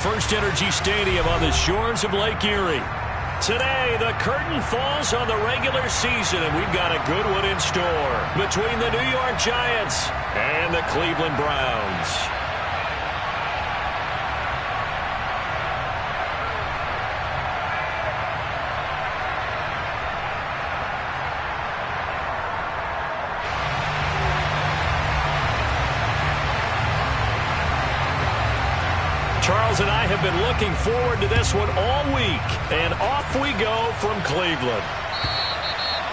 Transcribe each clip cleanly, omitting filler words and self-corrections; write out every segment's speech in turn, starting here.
First Energy Stadium on the shores of Lake Erie. Today, the curtain falls on the regular season, and we've got a good one in store between the New York Giants and the Cleveland Browns. Charles and I have been looking forward to this one all week, and off we go from Cleveland.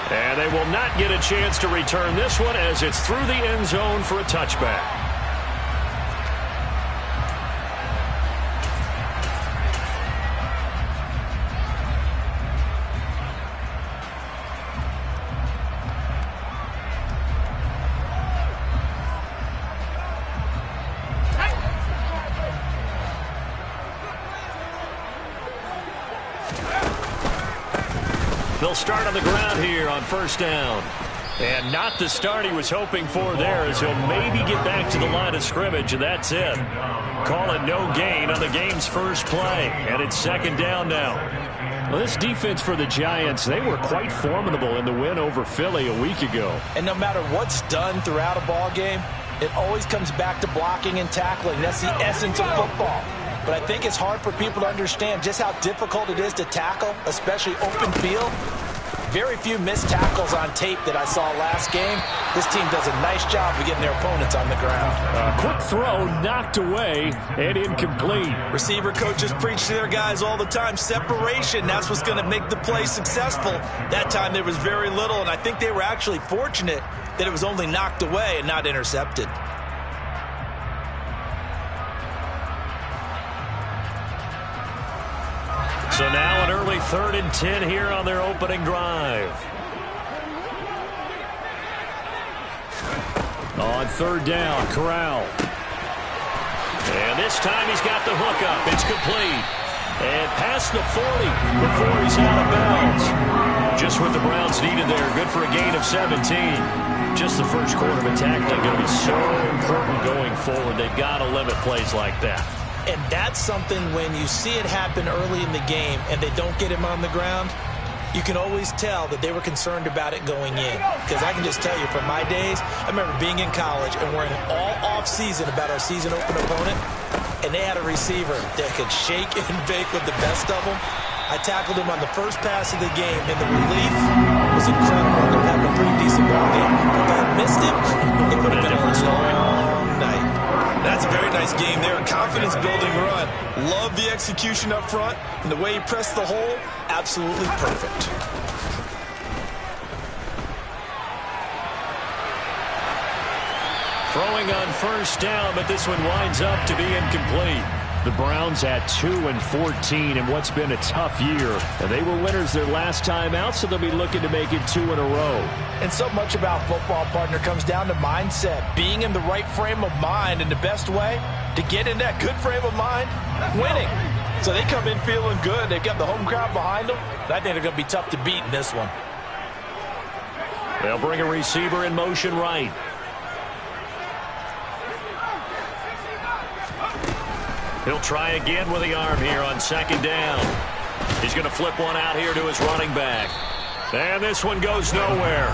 And they will not get a chance to return this one as it's through the end zone for a touchback. They'll start on the ground here on first down. And not the start he was hoping for there, as he'll maybe get back to the line of scrimmage, and that's it. Call it no gain on the game's first play. And it's second down now. Well, this defense for the Giants, they were quite formidable in the win over Philly a week ago. And no matter what's done throughout a ball game, it always comes back to blocking and tackling. That's the essence of football. But I think it's hard for people to understand just how difficult it is to tackle, especially open field. Very few missed tackles on tape that I saw last game. This team does a nice job of getting their opponents on the ground. Quick throw knocked away and incomplete. Receiver coaches preach to their guys all the time. Separation, that's what's going to make the play successful. That time there was very little, and I think they were actually fortunate that it was only knocked away and not intercepted. So now an early 3rd and 10 here on their opening drive. On third down, Corral. And this time he's got the hookup. It's complete. And past the 40 before he's out of bounds. Just what the Browns needed there. Good for a gain of 17. Just the first quarter of attack is going to be so important going forward. They've got to limit plays like that. And that's something when you see it happen early in the game and they don't get him on the ground, you can always tell that they were concerned about it going in. Because I can just tell you from my days, I remember being in college and worrying all off-season about our season open opponent, and they had a receiver that could shake and bake with the best of them. I tackled him on the first pass of the game, and the relief was incredible. They're having a pretty decent ball game. If I had missed him, it would have been a different story all night. That's a very nice game there. Confidence-building run. Love the execution up front. And the way he pressed the hole, absolutely perfect. Throwing on first down, but this one winds up to be incomplete. The Browns at 2-14 in what's been a tough year. And they were winners their last time out, so they'll be looking to make it 2 in a row. And so much about football, partner, comes down to mindset. Being in the right frame of mind, and the best way to get in that good frame of mind, winning. So they come in feeling good. They've got the home crowd behind them. And I think they're going to be tough to beat in this one. They'll bring a receiver in motion right. He'll try again with the arm here on second down. He's going to flip one out here to his running back. And this one goes nowhere.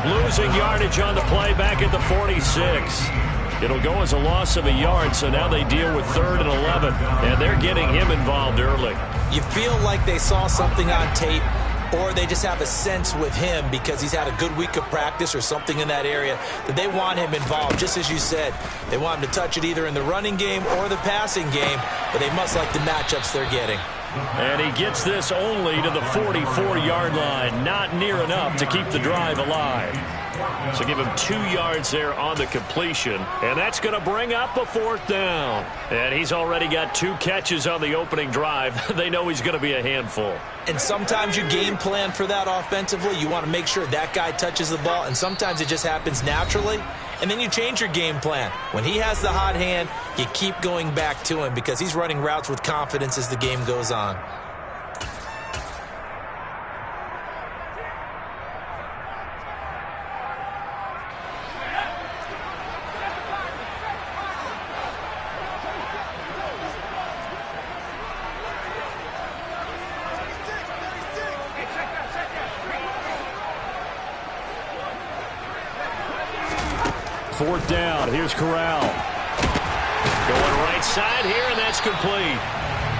Losing yardage on the play back at the 46. It'll go as a loss of a yard, so now they deal with 3rd and 11. And they're getting him involved early. You feel like they saw something on tape, or they just have a sense with him because he's had a good week of practice or something in that area that they want him involved. Just as you said, they want him to touch it either in the running game or the passing game, but they must like the matchups they're getting. And he gets this only to the 44-yard line. Not near enough to keep the drive alive. So give him 2 yards there on the completion. And that's going to bring up a 4th down. And he's already got 2 catches on the opening drive. They know he's going to be a handful. And sometimes you game plan for that offensively. You want to make sure that guy touches the ball. And sometimes it just happens naturally. And then you change your game plan. When he has the hot hand, you keep going back to him because he's running routes with confidence as the game goes on. 4th down. Here's Corral. Going right side here, and that's complete.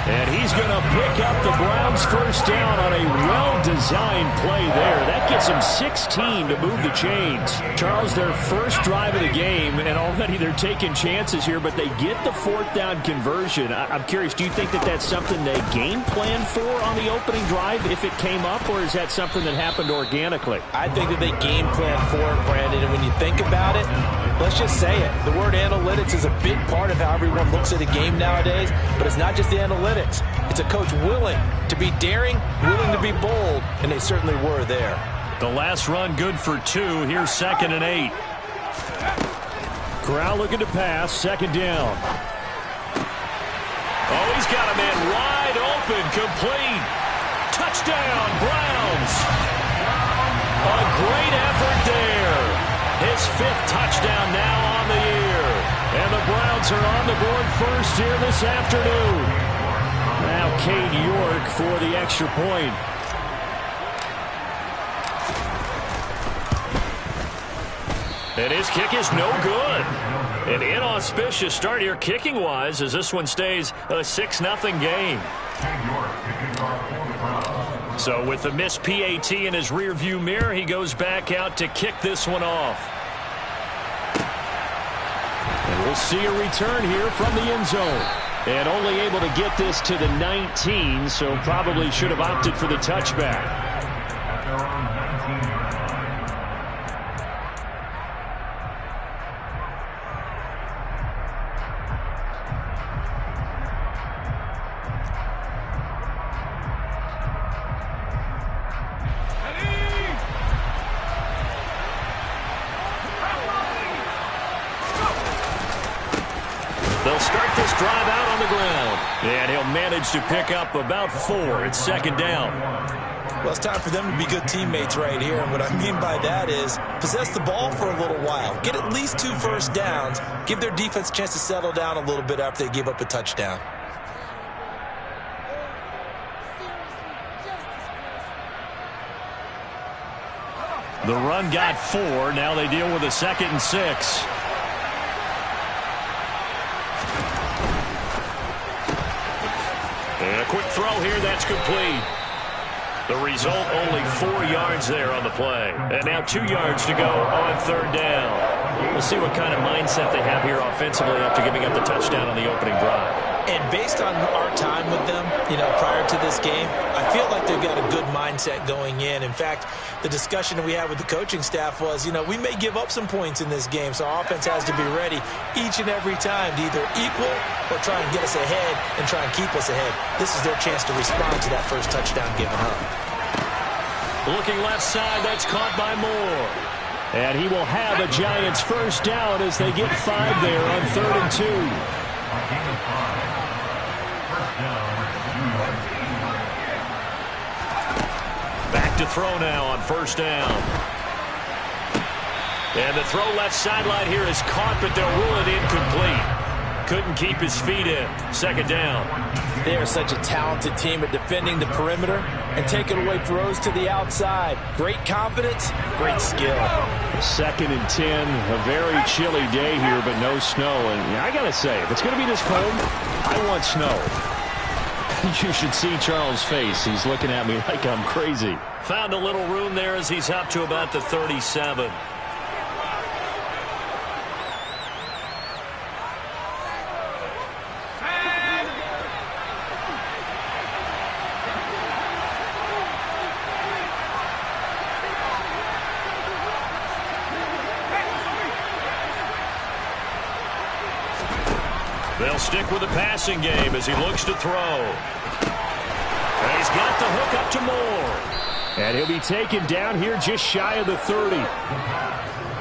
And he's going to pick up the Browns' first down on a well-designed play there. That gets them 16 to move the chains. Charles, their first drive of the game, and already they're taking chances here, but they get the 4th down conversion. I'm curious, do you think that that's something they game plan for on the opening drive if it came up, or is that something that happened organically? I think that they game plan for it, Brandon, and when you think about it, let's just say it. The word analytics is a big part of how everyone looks at a game nowadays, but it's not just the analytics. It's a coach willing to be daring, willing to be bold, and they certainly were there. The last run good for 2. Here's 2nd and 8. Corral looking to pass, 2nd down. Oh, he's got a man wide open, complete. Touchdown, Browns. A great effort there. His 5th touchdown now on the year. And the Browns are on the board first here this afternoon. Now Cade York for the extra point. And his kick is no good. An inauspicious start here kicking-wise as this one stays a 6-0 game. So with the missed PAT in his rearview mirror, he goes back out to kick this one off. And we'll see a return here from the end zone. And only able to get this to the 19, so probably should have opted for the touchback. They'll start this drive out on the ground. And he'll manage to pick up about 4. It's 2nd down. Well, it's time for them to be good teammates right here. And what I mean by that is possess the ball for a little while. Get at least 2 first downs. Give their defense a chance to settle down a little bit after they give up a touchdown. The run got 4. Now they deal with a 2nd and 6. And a quick throw here, that's complete. The result, only 4 yards there on the play. And now 2 yards to go on 3rd down. We'll see what kind of mindset they have here offensively after giving up the touchdown on the opening drive. And based on our time with them, prior to this game, I feel like they've got a good mindset going in. In fact, the discussion that we had with the coaching staff was, we may give up some points in this game, so our offense has to be ready each and every time to either equal or try and get us ahead and try and keep us ahead. This is their chance to respond to that first touchdown given up. Looking left side, that's caught by Moore. And he will have a Giants first down as they get 5 there on 3rd and 2. Back to throw now on 1st down. And the throw left sideline here is caught, but they'll rule it incomplete. Couldn't keep his feet in. 2nd down. They are such a talented team at defending the perimeter and taking away throws to the outside. Great confidence, great skill. 2nd and 10. A very chilly day here, but no snow. And I got to say, if it's going to be this cold, I want snow. You should see Charles' face. He's looking at me like I'm crazy. Found a little room there as he's up to about the 37. They'll stick with the passing game as he looks to throw. And he's got the hook up to Moore. And he'll be taken down here just shy of the 30.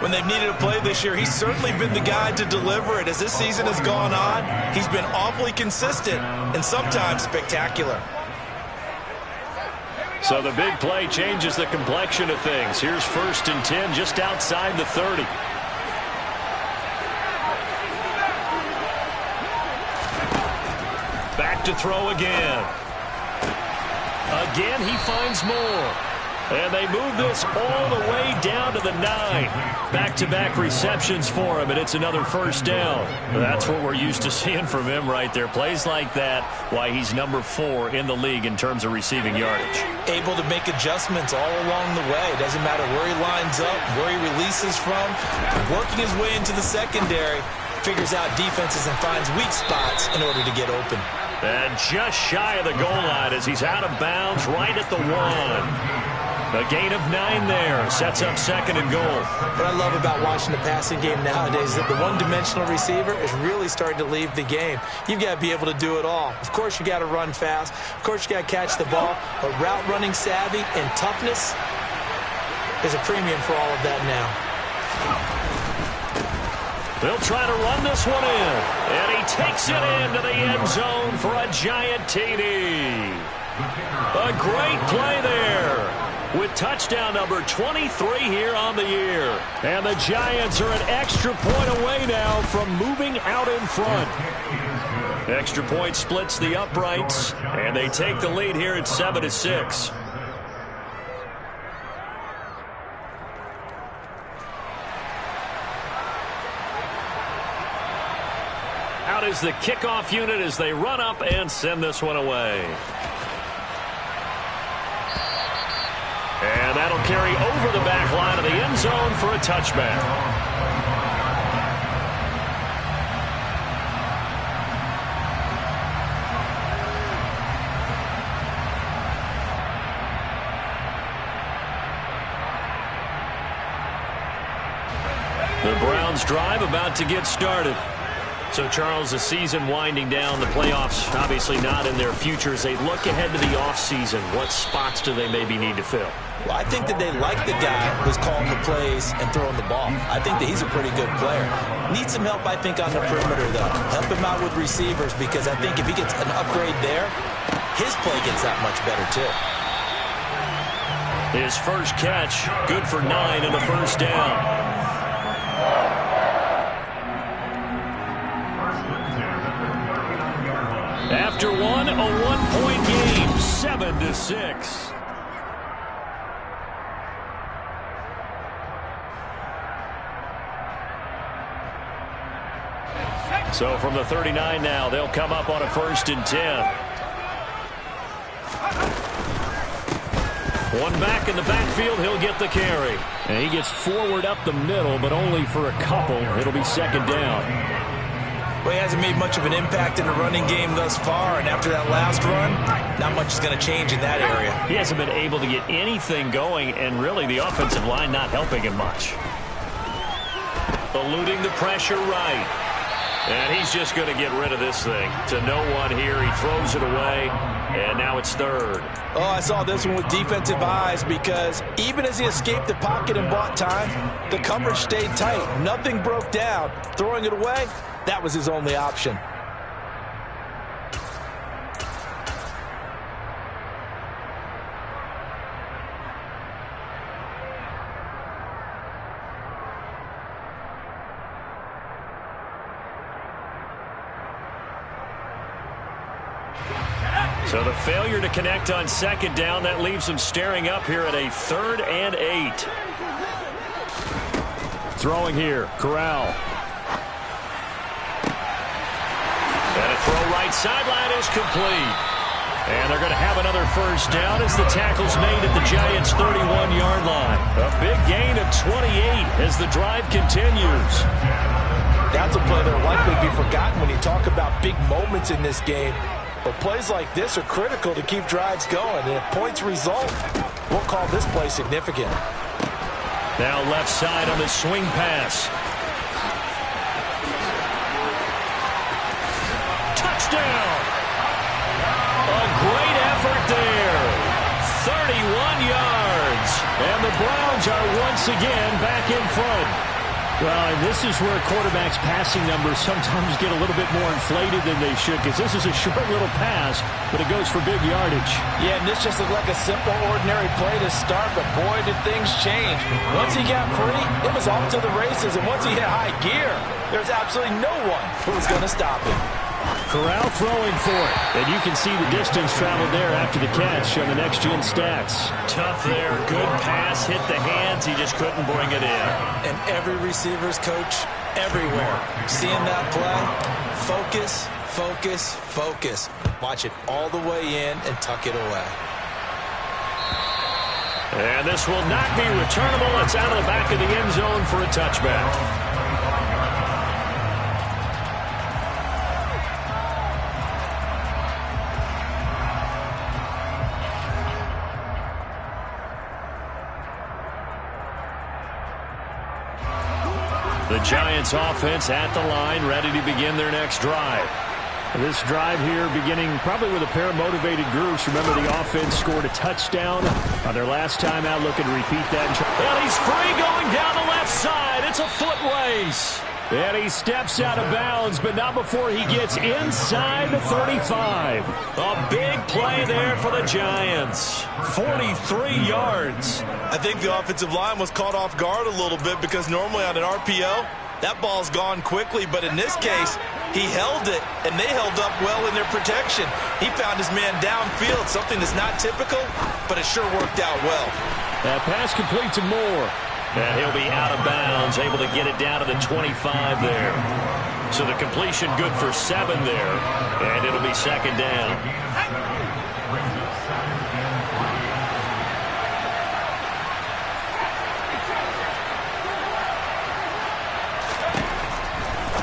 When they've needed a play this year, he's certainly been the guy to deliver it. As this season has gone on, he's been awfully consistent and sometimes spectacular. So the big play changes the complexion of things. Here's 1st and 10 just outside the 30. Back to throw again. Again, he finds Moore. And they move this all the way down to the 9. Back-to-back receptions for him, and it's another first down. That's what we're used to seeing from him right there. Plays like that, why he's number 4 in the league in terms of receiving yardage. Able to make adjustments all along the way. Doesn't matter where he lines up, where he releases from. Working his way into the secondary, figures out defenses and finds weak spots in order to get open. And just shy of the goal line as he's out of bounds right at the 1. A gain of 9 there. Sets up 2nd and goal. What I love about watching the passing game nowadays is that the one-dimensional receiver is really starting to leave the game. You've got to be able to do it all. Of course, you got to run fast. Of course, you got to catch the ball. But route running savvy and toughness is a premium for all of that now. They'll try to run this one in. And he takes it into the end zone for a giant TD. A great play there, with touchdown number 23 here on the year. And the Giants are an extra point away now from moving out in front. Extra point splits the uprights, and they take the lead here at 7-6. Out is the kickoff unit as they run up and send this one away. And that'll carry over the back line of the end zone for a touchback. The Browns drive about to get started. So, Charles, the season winding down, the playoffs obviously not in their future. As they look ahead to the offseason, what spots do they maybe need to fill? Well, I think that they like the guy who's calling the plays and throwing the ball. I think that he's a pretty good player. Needs some help, I think, on the perimeter, though. Help him out with receivers, because I think if he gets an upgrade there, his play gets that much better, too. His first catch, good for 9 and a first down. After one, a 1-point game, 7-6. So from the 39 now, they'll come up on a 1st and 10. One back in the backfield, he'll get the carry. And he gets forward up the middle, but only for a couple. It'll be 2nd down. Well, he hasn't made much of an impact in the running game thus far, and after that last run, not much is going to change in that area. He hasn't been able to get anything going, and really the offensive line not helping him much. Eluding the pressure right. And he's just going to get rid of this thing. To no one here, he throws it away, and now it's 3rd. Oh, I saw this one with defensive eyes, because even as he escaped the pocket and bought time, the coverage stayed tight. Nothing broke down. Throwing it away, that was his only option. So the failure to connect on 2nd down, that leaves him staring up here at a 3rd and 8. Throwing here, Corral. And a throw right sideline is complete. And they're going to have another first down as the tackle's made at the Giants' 31-yard line. A big gain of 28 as the drive continues. That's a play that will likely be forgotten when you talk about big moments in this game. But plays like this are critical to keep drives going. And if points result, we'll call this play significant. Now left side on the swing pass. Touchdown! A great effort there. 31 yards. And the Browns are once again back in front. Well, and this is where quarterbacks' passing numbers sometimes get a little bit more inflated than they should, because this is a short little pass, but it goes for big yardage. Yeah, and this just looked like a simple, ordinary play to start, but boy, did things change. Once he got free, it was off to the races, and once he hit high gear, there's absolutely no one who was going to stop him. Corral throwing for it. And you can see the distance traveled there after the catch on the next-gen stats. Tough there. Good pass. Hit the hands. He just couldn't bring it in. And every receiver's coach everywhere. Seeing that play, focus, focus, focus. Watch it all the way in and tuck it away. And this will not be returnable. It's out of the back of the end zone for a touchback. The Giants offense at the line, ready to begin their next drive. This drive here beginning probably with a pair of motivated groups. Remember, the offense scored a touchdown on their last time out. Looking to repeat that. And he's free going down the left side. It's a foot race. And he steps out of bounds, but not before he gets inside the 35. A big play there for the Giants. 43 yards. I think the offensive line was caught off guard a little bit because normally on an RPO, that ball's gone quickly. But in this case, he held it, and they held up well in their protection. He found his man downfield, something that's not typical, but it sure worked out well. That pass complete to Moore. And he'll be out of bounds, able to get it down to the 25 there. So the completion good for 7 there, and it'll be second down.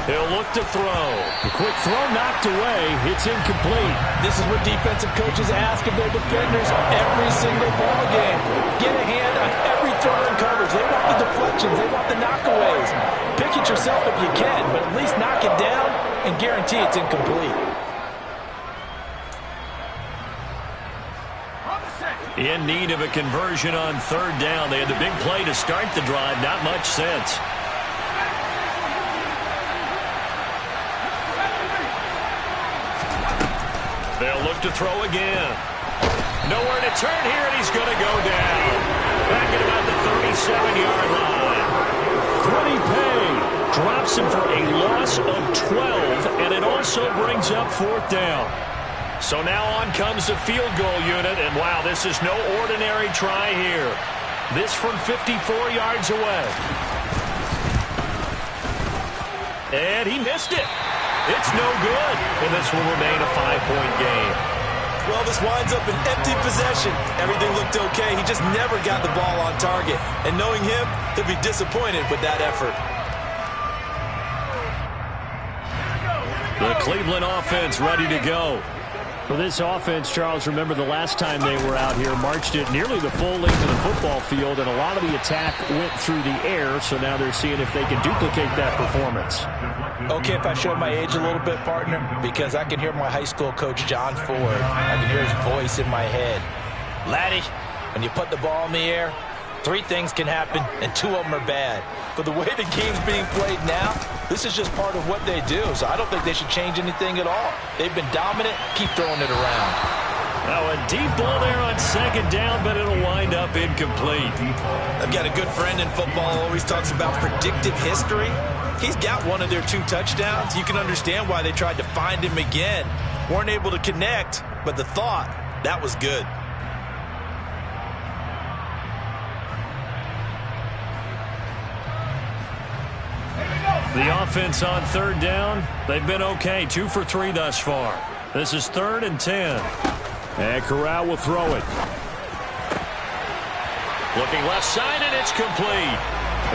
He'll look to throw. The quick throw knocked away. It's incomplete. This is what defensive coaches ask of their defenders every single ball game. Get a hand on every throw in coverage. They want the deflections. They want the knockaways. Pick it yourself if you can, but at least knock it down and guarantee it's incomplete. In need of a conversion on third down. They had the big play to start the drive. Not much sense. They'll look to throw again. Nowhere to turn here, and he's going to go down. Back at about the 37-yard line. Quiddy Pay drops him for a loss of 12, and it also brings up fourth down. So now on comes the field goal unit, and wow, this is no ordinary try here. This from 54 yards away. And he missed it. It's no good, and this will remain a 5-point game. Well, this winds up an empty possession. Everything looked okay. He just never got the ball on target. And knowing him, he'll be disappointed with that effort. The Cleveland offense ready to go. For this offense, Charles, remember the last time they were out here, marched it nearly the full length of the football field, and a lot of the attack went through the air, so now they're seeing if they can duplicate that performance. Okay, if I show my age a little bit, partner, because I can hear my high school coach, John Ford. I can hear his voice in my head. Laddie, when you put the ball in the air, 3 things can happen, and 2 of them are bad. But the way the game's being played now, this is just part of what they do, so I don't think they should change anything at all. They've been dominant. Keep throwing it around. Now a deep ball there on second down, but it'll wind up incomplete. I've got a good friend in football who always talks about predictive history. He's got one of their 2 touchdowns. You can understand why they tried to find him again. Weren't able to connect, but the thought, that was good. The offense on third down, they've been okay. 2 for 3 thus far. This is 3rd and 10. And Corral will throw it. Looking left side, and it's complete.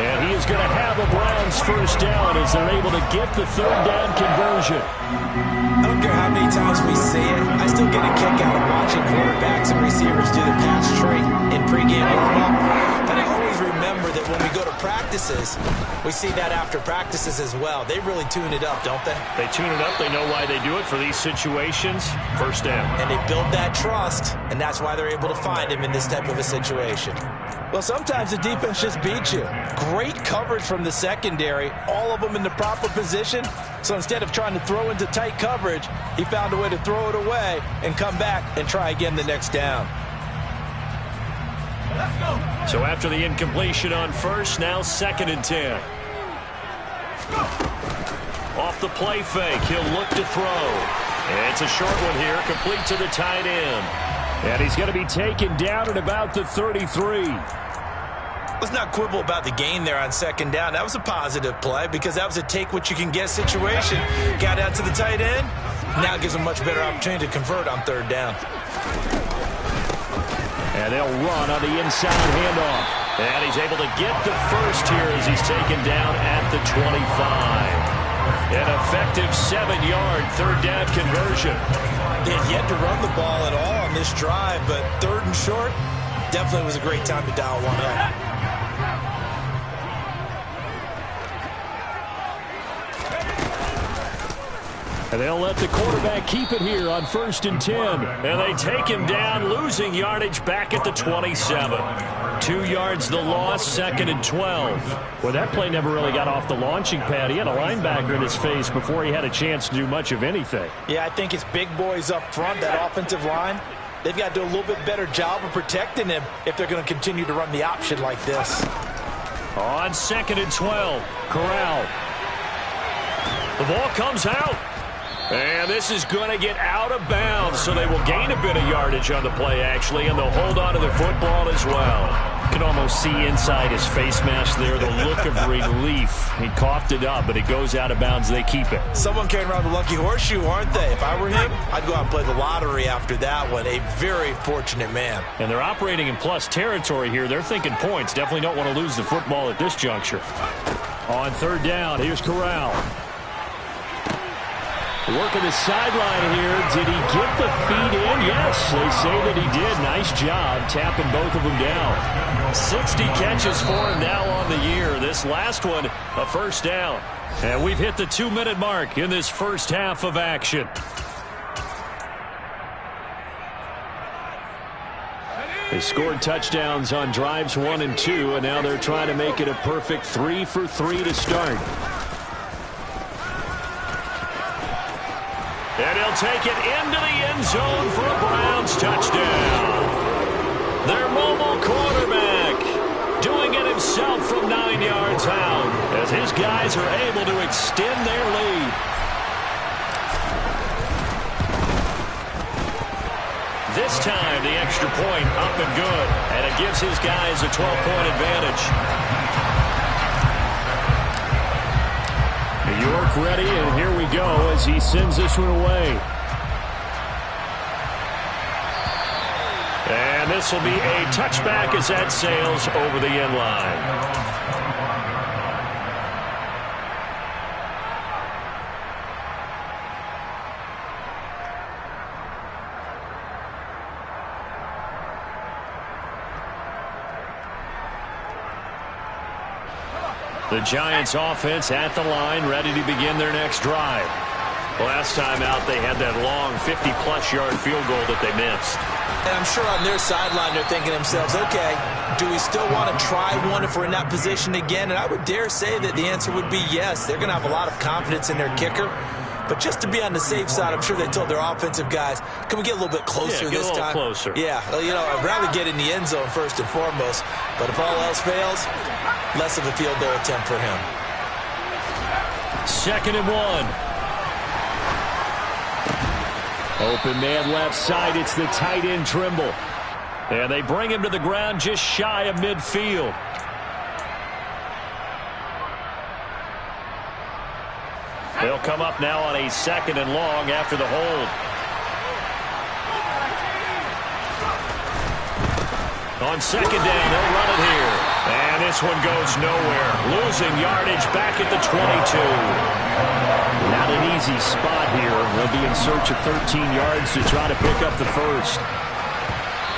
And he is going to have a Browns first down as they're able to get the 3rd down conversion. I don't care how many times we see it. I still get a kick out of watching quarterbacks and receivers do the pass trait in pregame warm-up. But I always remember that when we go to practices, we see that after practices as well. They really tune it up, don't they? They tune it up. They know why they do it for these situations. First down. And they build that trust, and that's why they're able to find him in this type of a situation. Well, sometimes the defense just beats you. Great coverage from the secondary, all of them in the proper position. So instead of trying to throw into tight coverage, he found a way to throw it away and come back and try again the next down. Let's go. So after the incompletion on first, now 2nd and 10. Off the play fake, he'll look to throw. It's a short one here, complete to the tight end. And he's going to be taken down at about the 33. Let's not quibble about the gain there on second down. That was a positive play because that was a take-what-you-can-get situation. Got out to the tight end. Now it gives him a much better opportunity to convert on third down. And they'll run on the inside handoff. And he's able to get the first here as he's taken down at the 25. An effective 7-yard third down conversion. They had yet to run the ball at all on this drive, but third and short definitely was a great time to dial one up. And they'll let the quarterback keep it here on 1st and 10. And they take him down, losing yardage back at the 27. 2 yards the loss, 2nd and 12. Well, that play never really got off the launching pad. He had a linebacker in his face before he had a chance to do much of anything. Yeah, I think it's big boys up front, that offensive line. They've got to do a little bit better job of protecting him if they're going to continue to run the option like this. On 2nd and 12, Corral. The ball comes out. And this is going to get out of bounds, so they will gain a bit of yardage on the play, actually, and they'll hold on to the football as well. You can almost see inside his face mask there the look of relief. He coughed it up, but it goes out of bounds. They keep it. Someone carrying around the lucky horseshoe, aren't they? If I were him, I'd go out and play the lottery after that one. A very fortunate man. And they're operating in plus territory here. They're thinking points. Definitely don't want to lose the football at this juncture. On third down, here's Corral. Working the sideline here. Did he get the feet in? Yes, they say that he did. Nice job tapping both of them down. 60 catches for him now on the year. This last one, a first down. And we've hit the 2-minute mark in this first half of action. They scored touchdowns on drives 1 and 2, and now they're trying to make it a perfect 3 for 3 to start. And he'll take it into the end zone for a Browns touchdown. Their mobile quarterback doing it himself from 9 yards out as his guys are able to extend their lead. This time the extra point up and good, and it gives his guys a 12-point advantage. York ready, and here we go as he sends this one away. And this will be a touchback as that sails over the end line. The Giants offense at the line, ready to begin their next drive. Last time out, they had that long 50-plus yard field goal that they missed. And I'm sure on their sideline, they're thinking to themselves, okay, do we still want to try one if we're in that position again? And I would dare say that the answer would be yes. They're going to have a lot of confidence in their kicker. But just to be on the safe side, I'm sure they told their offensive guys, can we get a little bit closer this time? Closer. Yeah, well, you know, I'd rather get in the end zone first and foremost. But if all else fails, less of a field goal attempt for him. 2nd and 1. Open man left side. It's the tight end Trimble. And they bring him to the ground just shy of midfield. They'll come up now on a 2nd and long after the hold. On 2nd down, they'll run it here. And this one goes nowhere. Losing yardage back at the 22. Not an easy spot here. They'll be in search of 13 yards to try to pick up the first.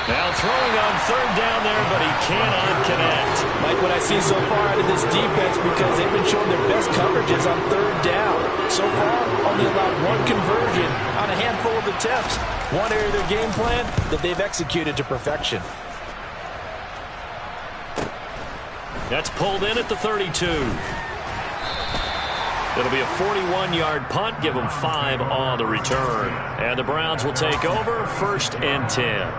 Now throwing on 3rd down there, but he cannot connect. Like what I see so far out of this defense, because they've been showing their best coverages on 3rd down. So far, only allowed 1 conversion on a handful of attempts. One area of their game plan that they've executed to perfection. That's pulled in at the 32. It'll be a 41-yard punt. Give them 5 on the return. And the Browns will take over 1st and 10.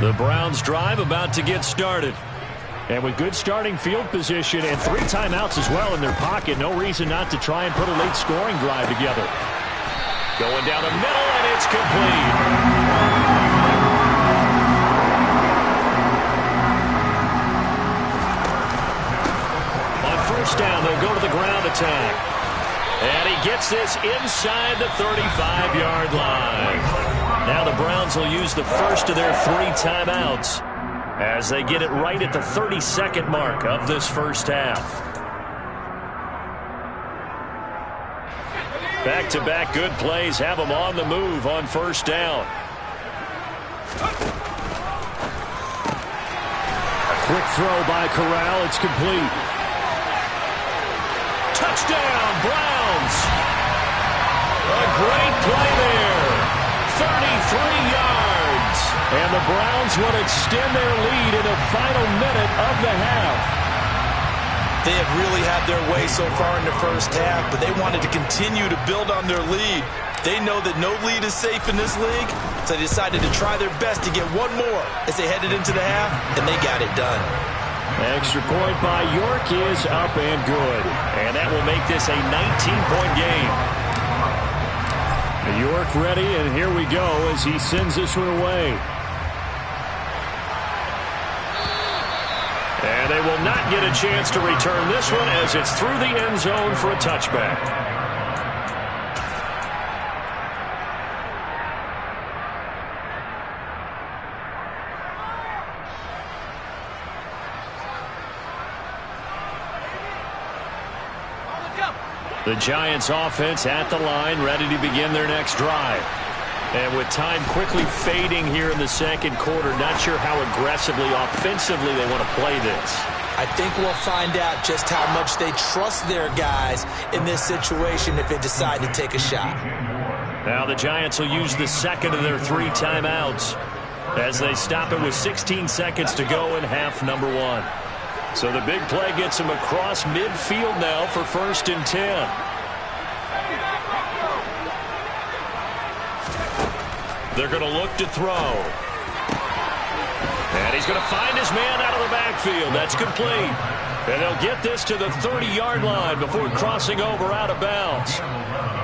The Browns drive about to get started. And with good starting field position and 3 timeouts as well in their pocket, no reason not to try and put a late scoring drive together. Going down the middle, and it's complete. On first down, they'll go to the ground attack. And he gets this inside the 35-yard line. Now the Browns will use the first of their 3 timeouts as they get it right at the 32nd mark of this first half. Back-to-back good plays have them on the move on first down. A quick throw by Corral. It's complete. Touchdown, Browns. A great play there. 33 yards. And the Browns will extend their lead in the final minute of the half. They have really had their way so far in the first half, but they wanted to continue to build on their lead. They know that no lead is safe in this league, so they decided to try their best to get one more as they headed into the half, and they got it done. Extra point by York is up and good. And that will make this a 19-point game. York ready, and here we go as he sends this one away. And they will not get a chance to return this one as it's through the end zone for a touchback. The Giants offense at the line, ready to begin their next drive. And with time quickly fading here in the second quarter, not sure how aggressively, offensively they want to play this. I think we'll find out just how much they trust their guys in this situation if they decide to take a shot. Now the Giants will use the second of their 3 timeouts as they stop it with 16 seconds to go in half number 1. So the big play gets them across midfield now for 1st and 10. They're going to look to throw. And he's going to find his man out of the backfield. That's complete. And they'll get this to the 30-yard line before crossing over out of bounds.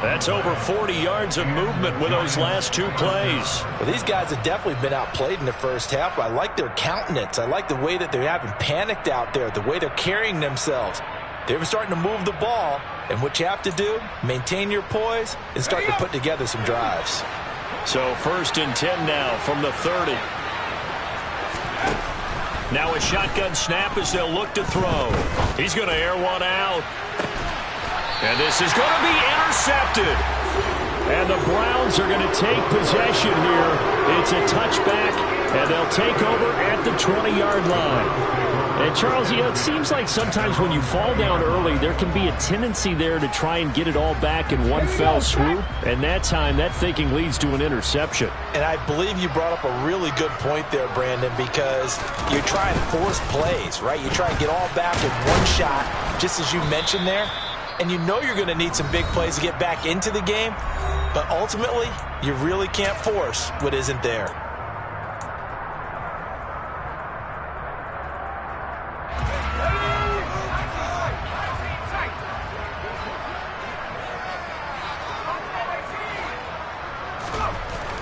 That's over 40 yards of movement with those last 2 plays. Well, these guys have definitely been outplayed in the first half. I like their countenance. I like the way that they haven't panicked out there, the way they're carrying themselves. They're starting to move the ball, and what you have to do, maintain your poise and start to put together some drives. So 1st and 10 now from the 30. Now a shotgun snap as they'll look to throw. He's going to air one out. And this is going to be intercepted. And the Browns are going to take possession here. It's a touchback, and they'll take over at the 20-yard line. And, Charles, it seems like sometimes when you fall down early, there can be a tendency there to try and get it all back in one fell swoop. And that time, that thinking leads to an interception. And I believe you brought up a really good point there, Brandon, because you're trying to force plays, right? You try and get all back in one shot, just as you mentioned there. And you know you're going to need some big plays to get back into the game. But ultimately, you really can't force what isn't there.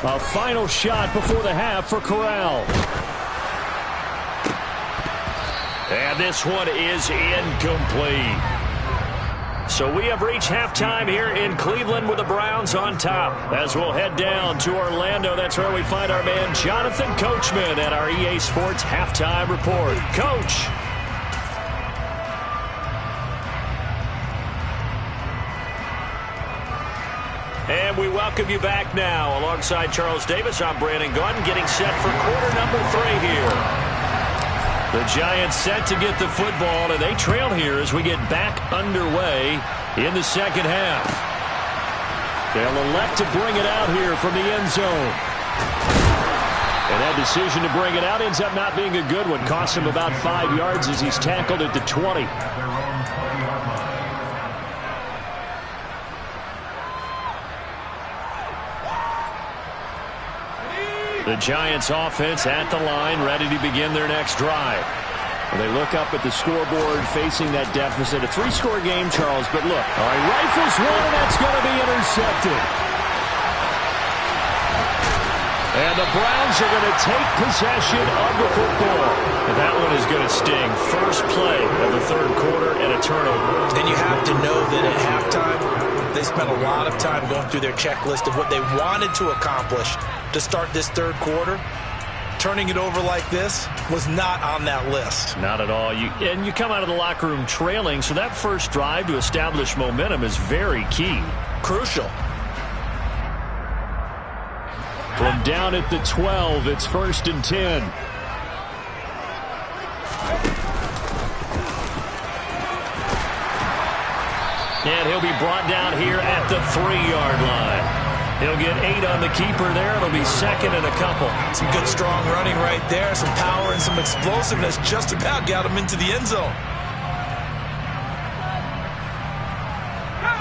A final shot before the half for Corral. And this one is incomplete. So we have reached halftime here in Cleveland with the Browns on top. As we'll head down to Orlando, that's where we find our man Jonathan Coachman at our EA Sports Halftime Report. Coach. And we welcome you back now. Alongside Charles Davis, I'm Brandon Gunn, getting set for quarter number 3 here. The Giants set to get the football, and they trail here as we get back underway in the second half. They'll elect to bring it out here from the end zone. And that decision to bring it out ends up not being a good one. Costs him about 5 yards as he's tackled at the 20. The Giants offense at the line, ready to begin their next drive. Well, they look up at the scoreboard facing that deficit. A 3-score game, Charles, but look. All right, rifles one, and that's going to be intercepted. And the Browns are going to take possession of the football. And that one is going to sting. First play of the third quarter and a turnover. And you have to know that at halftime, they spent a lot of time going through their checklist of what they wanted to accomplish to start this third quarter. Turning it over like this was not on that list. Not at all. And you come out of the locker room trailing, so that first drive to establish momentum is very key. Crucial. From down at the 12, it's 1st and 10. And he'll be brought down here at the 3-yard line. He'll get 8 on the keeper there. It'll be 2nd and a couple. Some good strong running right there. Some power and some explosiveness just about got him into the end zone.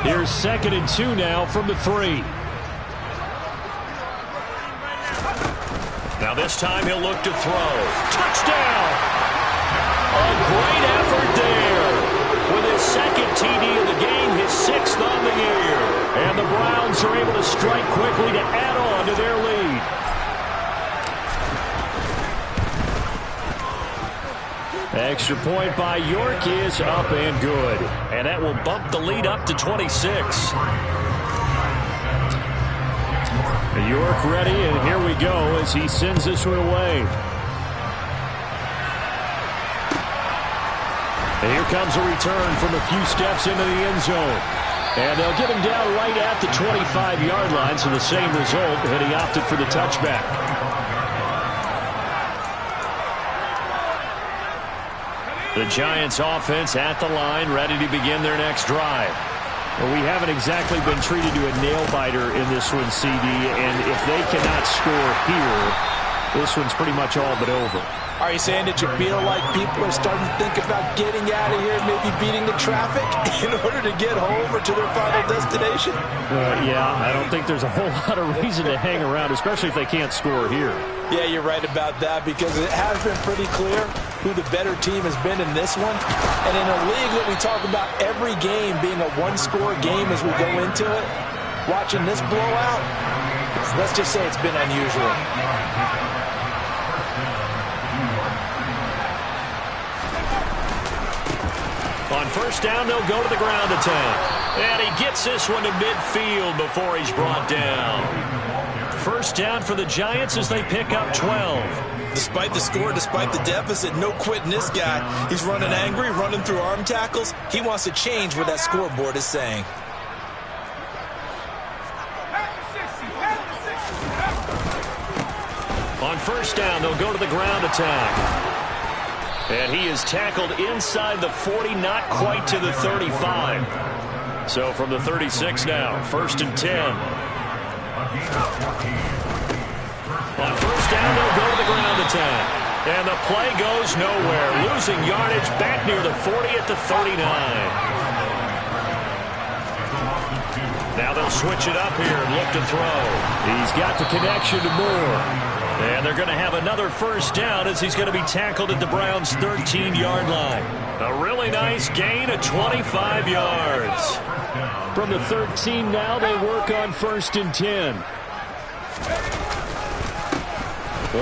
Here's 2nd and 2 now from the 3. Now this time he'll look to throw. Touchdown! A great effort there. With his 2nd TD of the game, his 6th on the year. And the Browns are able to strike quickly to add on to their lead. Extra point by York is up and good. And that will bump the lead up to 26. York ready, and here we go as he sends this one away. And here comes a return from a few steps into the end zone. And they'll get him down right at the 25-yard line, so the same result, and he opted for the touchback. The Giants offense at the line, ready to begin their next drive. Well, we haven't exactly been treated to a nail-biter in this one, CD, and if they cannot score here, this one's pretty much all but over. Are you saying that you feel like people are starting to think about getting out of here and maybe beating the traffic in order to get home or to their final destination? Yeah, I don't think there's a whole lot of reason to hang around, especially if they can't score here. Yeah, you're right about that because it has been pretty clear who the better team has been in this one. And in a league that we talk about every game being a one-score game as we go into it, watching this blowout, let's just say it's been unusual. On first down, they'll go to the ground attack. And he gets this one to midfield before he's brought down. First down for the Giants as they pick up 12. Despite the score, despite the deficit, no quitting this guy. He's running angry, running through arm tackles. He wants to change what that scoreboard is saying. On first down, they'll go to the ground attack. And he is tackled inside the 40, not quite to the 35. So from the 36 now, 1st and 10. On first down, they'll go to the ground attack. And the play goes nowhere. Losing yardage back near the 40 at the 39. Now they'll switch it up here and look to throw. He's got the connection to Moore. And they're going to have another first down as he's going to be tackled at the Browns' 13-yard line. A really nice gain of 25 yards. From the 13 now, they work on 1st and 10.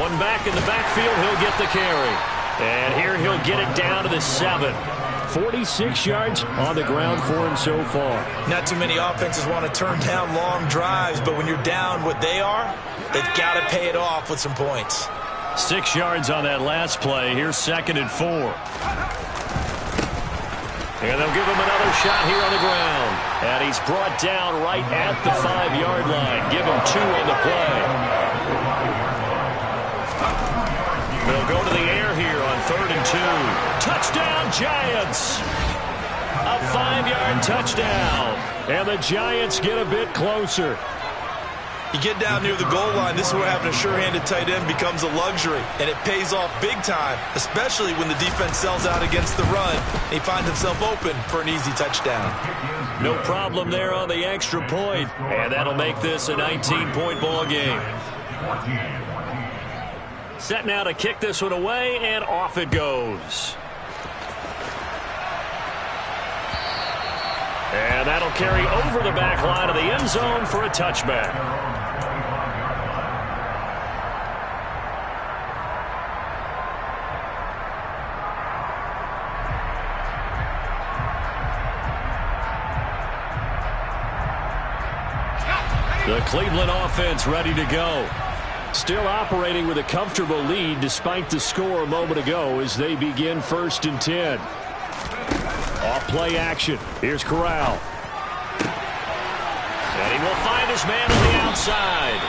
One back in the backfield, he'll get the carry. And here he'll get it down to the 7. 46 yards on the ground for him so far. Not too many offenses want to turn down long drives, but when you're down what they are, they've got to pay it off with some points. 6 yards on that last play. Here's 2nd and 4. And they'll give him another shot here on the ground. And he's brought down right at the 5-yard line. Give him 2 on the play. They'll go to the air here on 3rd and 2. Touchdown, Giants! A 5-yard touchdown. And the Giants get a bit closer. You get down near the goal line, this is where having a sure-handed tight end becomes a luxury. And it pays off big time, especially when the defense sells out against the run. He finds himself open for an easy touchdown. No problem there on the extra point. And that'll make this a 19-point ball game. Set now to kick this one away, and off it goes. And that'll carry over the back line of the end zone for a touchback. The Cleveland offense ready to go. Still operating with a comfortable lead despite the score a moment ago as they begin 1st and 10. Off play action. Here's Corral. And he will find his man on the outside.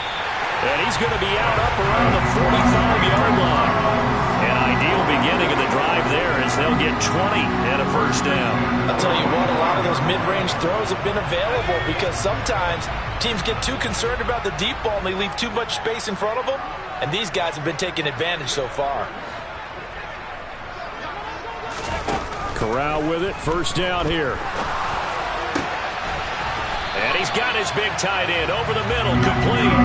And he's going to be out up around the 45-yard line. An ideal beginning of the drive there as they'll get 20 and a 1st down. I'll tell you what, a lot of those mid-range throws have been available because sometimes teams get too concerned about the deep ball and they leave too much space in front of them. And these guys have been taking advantage so far. Corral with it. 1st down here. And he's got his big tight end over the middle, complete.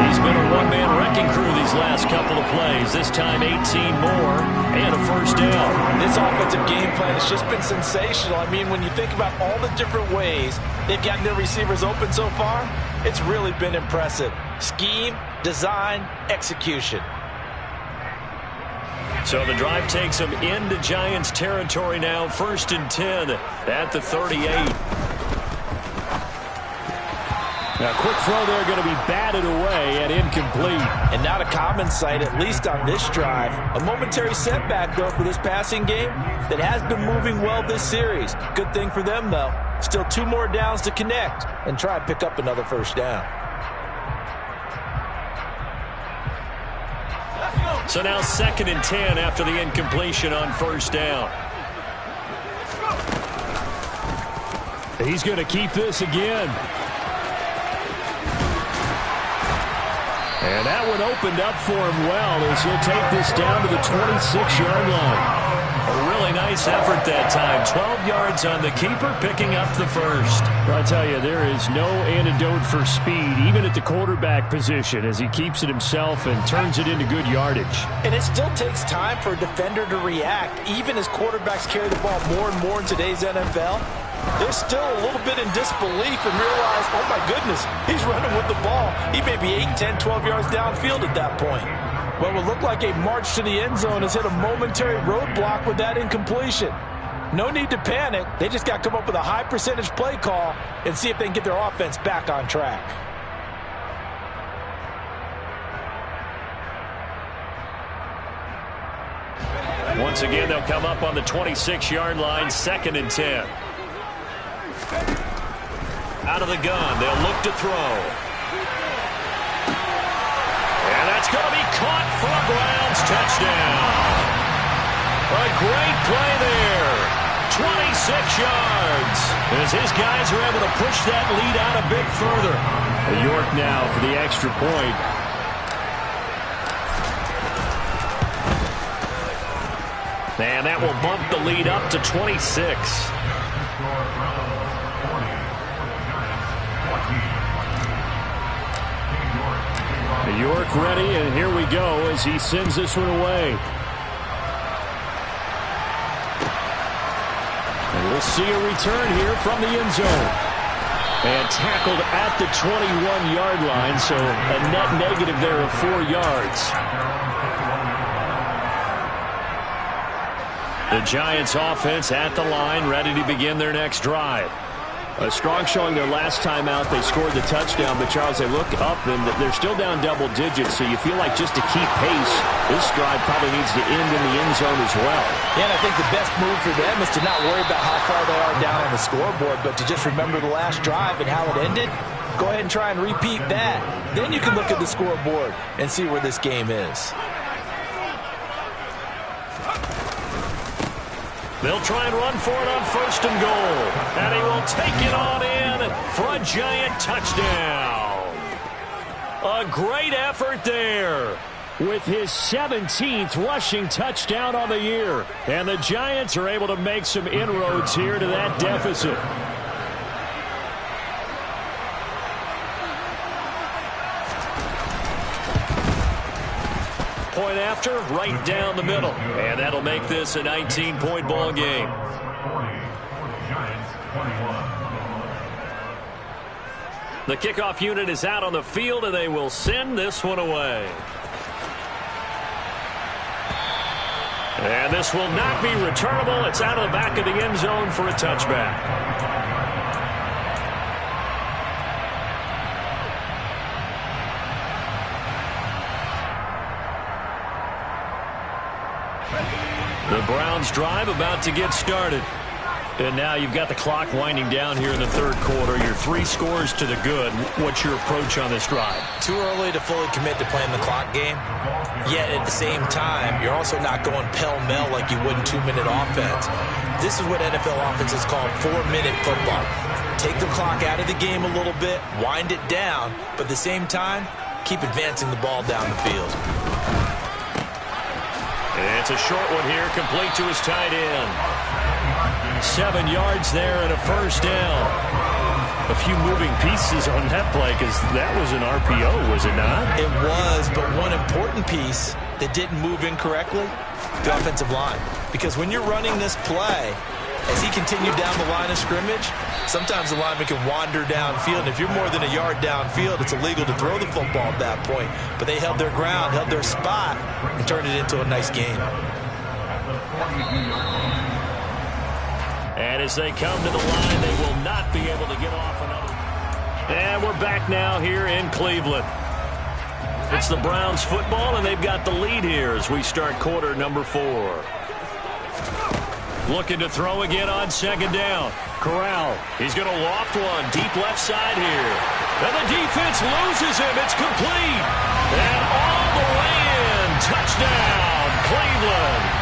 He's been a one-man wrecking crew these last couple of plays. This time 18 more and a 1st down. This offensive game plan has just been sensational. I mean, when you think about all the different ways they've gotten their receivers open so far, it's really been impressive. Scheme, design, execution. So the drive takes them into Giants territory now. 1st and 10 at the 38. Now, quick throw there, going to be batted away and incomplete. And not a common sight, at least on this drive. A momentary setback, though, for this passing game that has been moving well this series. Good thing for them, though. Still 2 more downs to connect and try and pick up another 1st down. So now 2nd and 10 after the incompletion on 1st down. He's going to keep this again. And that one opened up for him well as he'll take this down to the 26-yard line. A really nice effort that time. 12 yards on the keeper, picking up the 1st. Well, I tell you, there is no antidote for speed, even at the quarterback position, as he keeps it himself and turns it into good yardage. And it still takes time for a defender to react, even as quarterbacks carry the ball more and more in today's NFL. They're still a little bit in disbelief and realize, oh my goodness, he's running with the ball. He may be 8, 10, 12 yards downfield at that point. What will look like a march to the end zone has hit a momentary roadblock with that incompletion. No need to panic. They just got to come up with a high percentage play call and see if they can get their offense back on track. Once again, they'll come up on the 26-yard line, 2nd and 10. Out of the gun, they'll look to throw. And that's going to be caught for a Browns touchdown. A great play there. 26 yards. As his guys are able to push that lead out a bit further. York now for the extra point. And that will bump the lead up to 26. York ready, and here we go as he sends this one away. And we'll see a return here from the end zone. And tackled at the 21-yard line, so a net negative there of 4 yards. The Giants offense at the line, ready to begin their next drive. A strong showing their last time out. They scored the touchdown, but Charles, they look up and they're still down double digits, so you feel like just to keep pace, this drive probably needs to end in the end zone as well. Yeah, and I think the best move for them is to not worry about how far they are down on the scoreboard, but to just remember the last drive and how it ended. Go ahead and try and repeat that. Then you can look at the scoreboard and see where this game is. They'll try and run for it on 1st and goal. And he will take it on in for a Giant touchdown. A great effort there with his 17th rushing touchdown on the year. And the Giants are able to make some inroads here to that deficit. Point after, right down the middle. And that'll make this a 19-point ball game. 40 for the Giants, 21. The kickoff unit is out on the field, and they will send this one away. And this will not be returnable. It's out of the back of the end zone for a touchback. The Browns drive about to get started. And now you've got the clock winding down here in the third quarter. You're 3 scores to the good. What's your approach on this drive? Too early to fully commit to playing the clock game. Yet at the same time, you're also not going pell-mell like you would in 2-minute offense. This is what NFL offenses call 4-minute football. Take the clock out of the game a little bit, wind it down, but at the same time, keep advancing the ball down the field. It's a short one here, complete to his tight end. 7 yards there and a first down. A few moving pieces on that play because that was an RPO, was it not? It was, but one important piece that didn't move incorrectly, the offensive line. Because when you're running this play, as he continued down the line of scrimmage, sometimes the lineman can wander downfield. And if you're more than a yard downfield, it's illegal to throw the football at that point. But they held their ground, held their spot, and turned it into a nice game. And as they come to the line, they will not be able to get off another. And we're back now here in Cleveland. It's the Browns football, and they've got the lead here as we start quarter number 4. Looking to throw again on second down. Corral, he's going to loft one deep left side here. And the defense loses him. It's complete. And all the way in. Touchdown, Cleveland.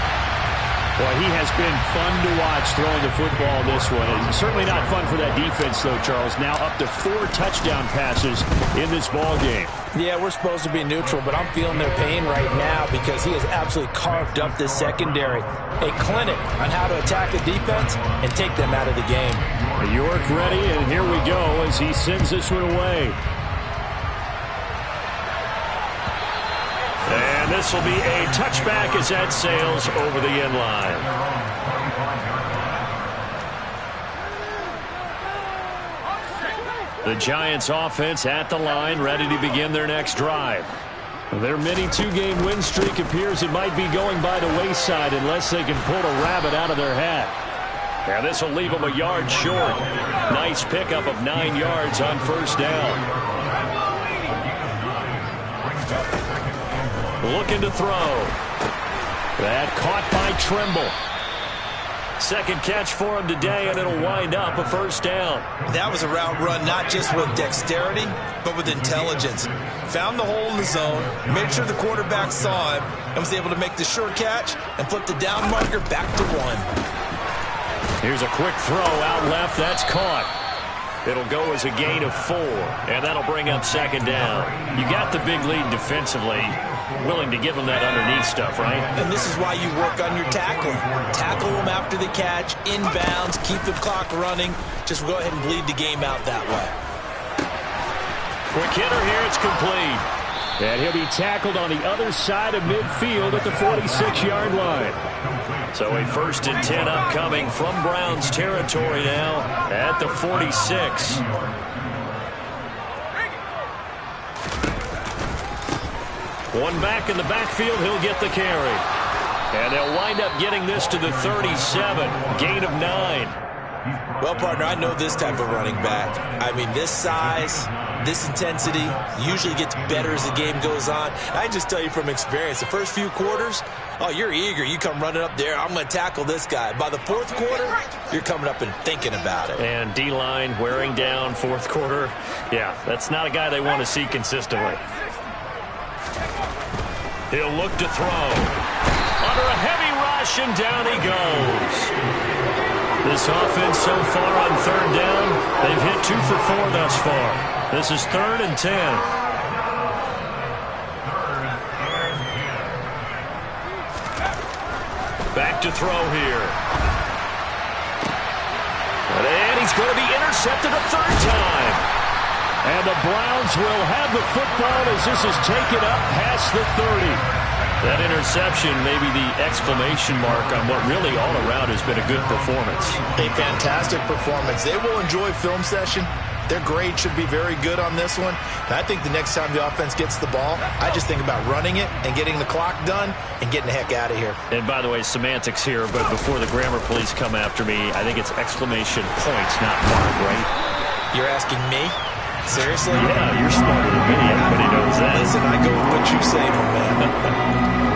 Boy, he has been fun to watch throwing the football this one. It's certainly not fun for that defense, though, Charles. Now up to 4 touchdown passes in this ball game. Yeah, we're supposed to be neutral, but I'm feeling their pain right now because he has absolutely carved up this secondary. A clinic on how to attack the defense and take them out of the game. York ready, and here we go as he sends this one away. And this will be a touchback as that sails over the end line. The Giants offense at the line, ready to begin their next drive. Their mini 2-game win streak appears it might be going by the wayside unless they can pull a rabbit out of their hat. And this will leave them a yard short. Nice pickup of 9 yards on first down. Looking to throw. That caught by Trimble. Second catch for him today, and it'll wind up a first down. That was a route run not just with dexterity, but with intelligence. Found the hole in the zone, made sure the quarterback saw him, and was able to make the sure catch and flip the down marker back to 1. Here's a quick throw out left. That's caught. It'll go as a gain of 4, and that'll bring up second down. You got the big lead defensively. Willing to give them that underneath stuff, right? And this is why you work on your tackling. Tackle them after the catch, inbounds, keep the clock running. Just go ahead and bleed the game out that way. Quick hitter here, it's complete. And he'll be tackled on the other side of midfield at the 46-yard line. So a 1st and 10 upcoming from Browns territory now at the 46. One back in the backfield, he'll get the carry. And they'll wind up getting this to the 37, gain of 9. Well, partner, I know this type of running back. I mean, this size, this intensity usually gets better as the game goes on. I just tell you from experience, the first few quarters, oh, you're eager. You come running up there, I'm going to tackle this guy. By the 4th quarter, you're coming up and thinking about it. And D-line wearing down 4th quarter. Yeah, that's not a guy they want to see consistently. He'll look to throw. Under a heavy rush, and down he goes. This offense so far on 3rd down, they've hit 2 for 4 thus far. This is 3rd and 10. Back to throw here. And he's going to be intercepted a 3rd time. And the Browns will have the football as this is taken up past the 30. That interception may be the exclamation mark on what really all around has been a good performance. A fantastic performance. They will enjoy film session Their grade should be very good on this one. And I think the next time the offense gets the ball, I just think about running it and getting the clock done and getting the heck out of here. And by the way, semantics here, but before the grammar police come after me, I think it's exclamation points, not mark, right? You're asking me? Seriously? Yeah, you're smarter than me. Everybody knows that. Listen, I go with what you say, my man.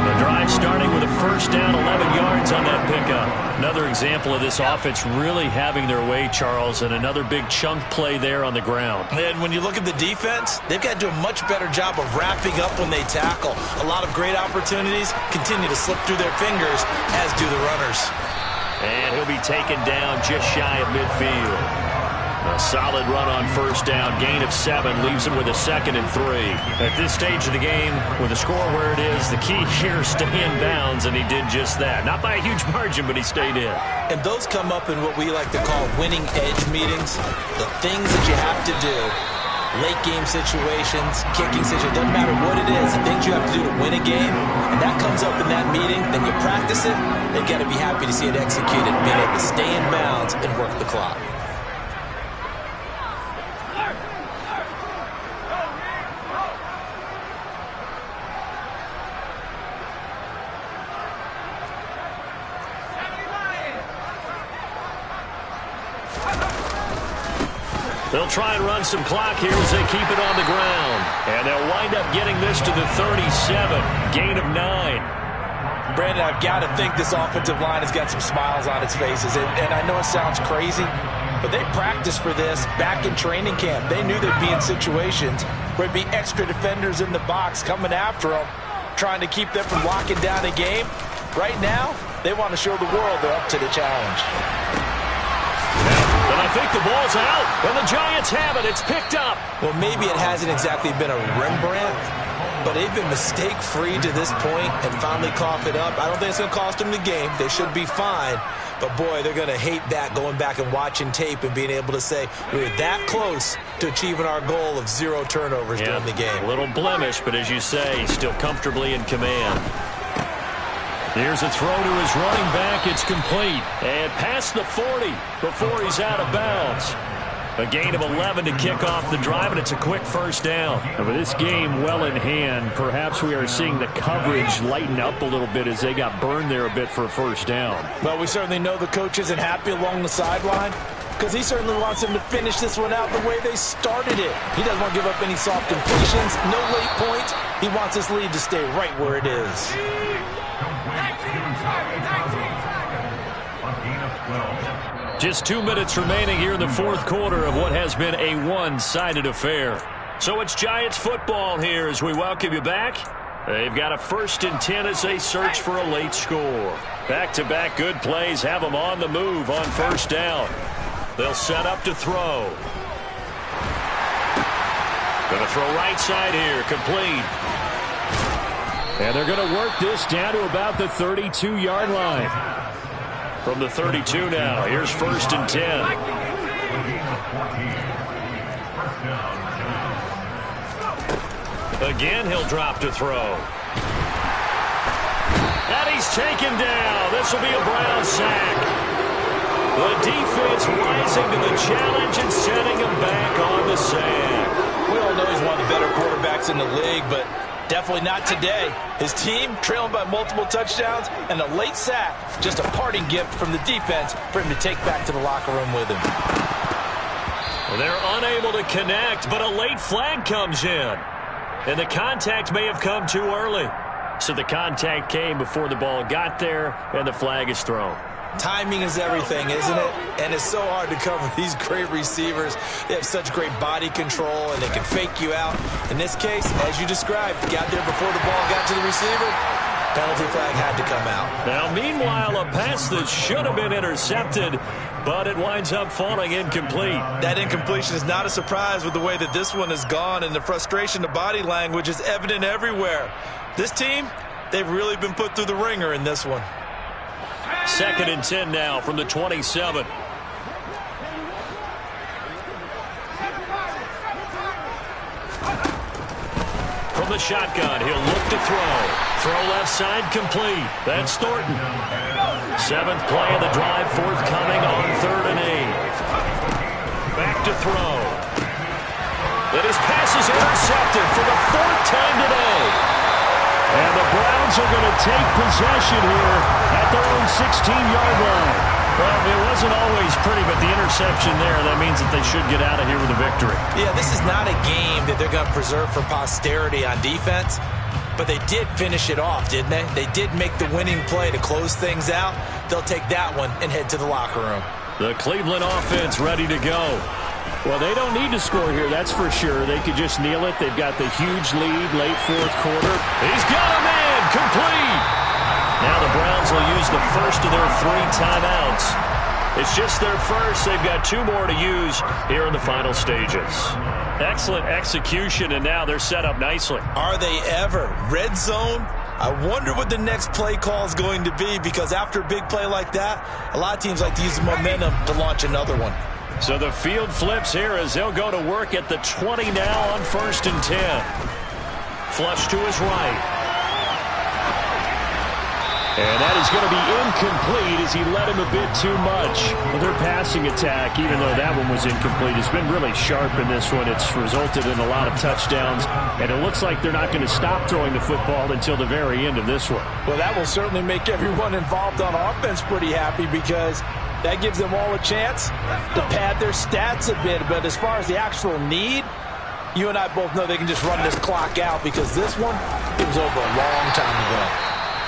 The drive starting with a first down, 11 yards on that pickup. Another example of this offense really having their way, Charles, and another big chunk play there on the ground. And when you look at the defense, they've got to do a much better job of wrapping up when they tackle. A lot of great opportunities continue to slip through their fingers, as do the runners. And he'll be taken down just shy of midfield. A solid run on first down, gain of 7, leaves him with a 2nd and 3. At this stage of the game, with the score where it is, the key here is stay in bounds, and he did just that. Not by a huge margin, but he stayed in. And those come up in what we like to call winning edge meetings. The things that you have to do, late game situations, kicking situations, doesn't matter what it is, the things you have to do to win a game, and that comes up in that meeting, then you practice it, you've got to be happy to see it executed, being able to stay in bounds and work the clock. They'll try and run some clock here as they keep it on the ground. And they'll wind up getting this to the 37. Gain of 9. Brandon, I've got to think this offensive line has got some smiles on its faces. And I know it sounds crazy, but they practiced for this back in training camp. They knew they'd be in situations where there'd be extra defenders in the box coming after them, trying to keep them from locking down a game. Right now, they want to show the world they're up to the challenge. And I think the ball's out, and the Giants have it. It's picked up. Well, maybe it hasn't exactly been a Rembrandt, but they've been mistake-free to this point and finally cough it up. I don't think it's going to cost them the game. They should be fine. But, boy, they're going to hate that, going back and watching tape and being able to say we were that close to achieving our goal of 0 turnovers during the game. A little blemish, but as you say, still comfortably in command. Here's a throw to his running back. It's complete. And past the 40 before he's out of bounds. A gain of 11 to kick off the drive, and it's a quick first down. And with this game well in hand, perhaps we are seeing the coverage lighten up a little bit as they got burned there a bit for a first down. Well, we certainly know the coach isn't happy along the sideline because he certainly wants them to finish this one out the way they started it. He doesn't want to give up any soft completions, no late points. He wants this lead to stay right where it is. Just 2 minutes remaining here in the fourth quarter of what has been a one-sided affair. So it's Giants football here as we welcome you back. They've got a 1st and 10 as they search for a late score. Back-to-back good plays have them on the move on first down. They'll set up to throw. Going to throw right side here, complete. And they're going to work this down to about the 32-yard line. From the 32 now, here's 1st and 10. Again, he'll drop to throw. And he's taken down. This will be a Brown sack. The defense rising to the challenge and setting him back on the sack. We all know he's one of the better quarterbacks in the league, but definitely not today. His team trailing by multiple touchdowns and a late sack. Just a parting gift from the defense for him to take back to the locker room with him. Well, they're unable to connect, but a late flag comes in. And the contact may have come too early. So the contact came before the ball got there, and the flag is thrown. Timing is everything, isn't it? And it's so hard to cover these great receivers. They have such great body control, and they can fake you out. In this case, as you described, got there before the ball got to the receiver. Penalty flag had to come out. Now, meanwhile, a pass that should have been intercepted, but it winds up falling incomplete. That incompletion is not a surprise with the way that this one has gone, and the frustration of body language is evident everywhere. This team, they've really been put through the ringer in this one. 2nd and 10 now from the 27. From the shotgun, he'll look to throw. Throw left side, complete. That's Thornton. 7th play of the drive, forthcoming on 3rd and 8. Back to throw. But his pass is intercepted for the 4th time today. And the Browns are going to take possession here at their own 16-yard line. Well, it wasn't always pretty, but the interception there, that means that they should get out of here with a victory. Yeah, this is not a game that they're going to preserve for posterity on defense, but they did finish it off, didn't they? They did make the winning play to close things out. They'll take that one and head to the locker room. The Cleveland offense ready to go. Well, they don't need to score here, that's for sure. They could just kneel it. They've got the huge lead, late 4th quarter. He's got a man, complete. Now the Browns will use the first of their 3 timeouts. It's just their first. They've got 2 more to use here in the final stages. Excellent execution, and now they're set up nicely. Are they ever? Red zone? I wonder what the next play call is going to be, because after a big play like that, a lot of teams like to use the momentum to launch another one. So the field flips here as they'll go to work at the 20 now on 1st and 10. Flush to his right. And that is going to be incomplete as he led him a bit too much. Well, their passing attack, even though that one was incomplete, has been really sharp in this one. It's resulted in a lot of touchdowns, and it looks like they're not going to stop throwing the football until the very end of this one. Well, that will certainly make everyone involved on offense pretty happy, because that gives them all a chance to pad their stats a bit. But as far as the actual need, you and I both know they can just run this clock out, because this one, it was over a long time ago.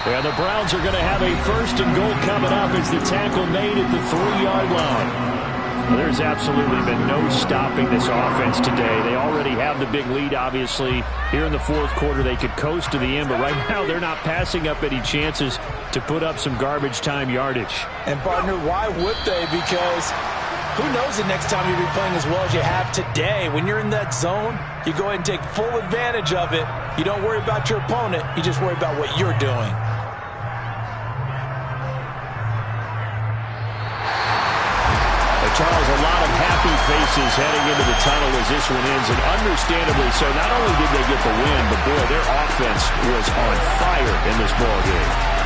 Yeah, the Browns are going to have a 1st and goal coming up as the tackle made at the 3-yard line. Well, there's absolutely been no stopping this offense today. They already have the big lead, obviously. Here in the 4th quarter, they could coast to the end, but right now they're not passing up any chances to put up some garbage time yardage. And, partner, why would they? Because who knows the next time you'll be playing as well as you have today. When you're in that zone, you go ahead and take full advantage of it. You don't worry about your opponent. You just worry about what you're doing. Charles, a lot of happy faces heading into the tunnel as this one ends, and understandably so. Not only did they get the win, but boy, their offense was on fire in this ball game.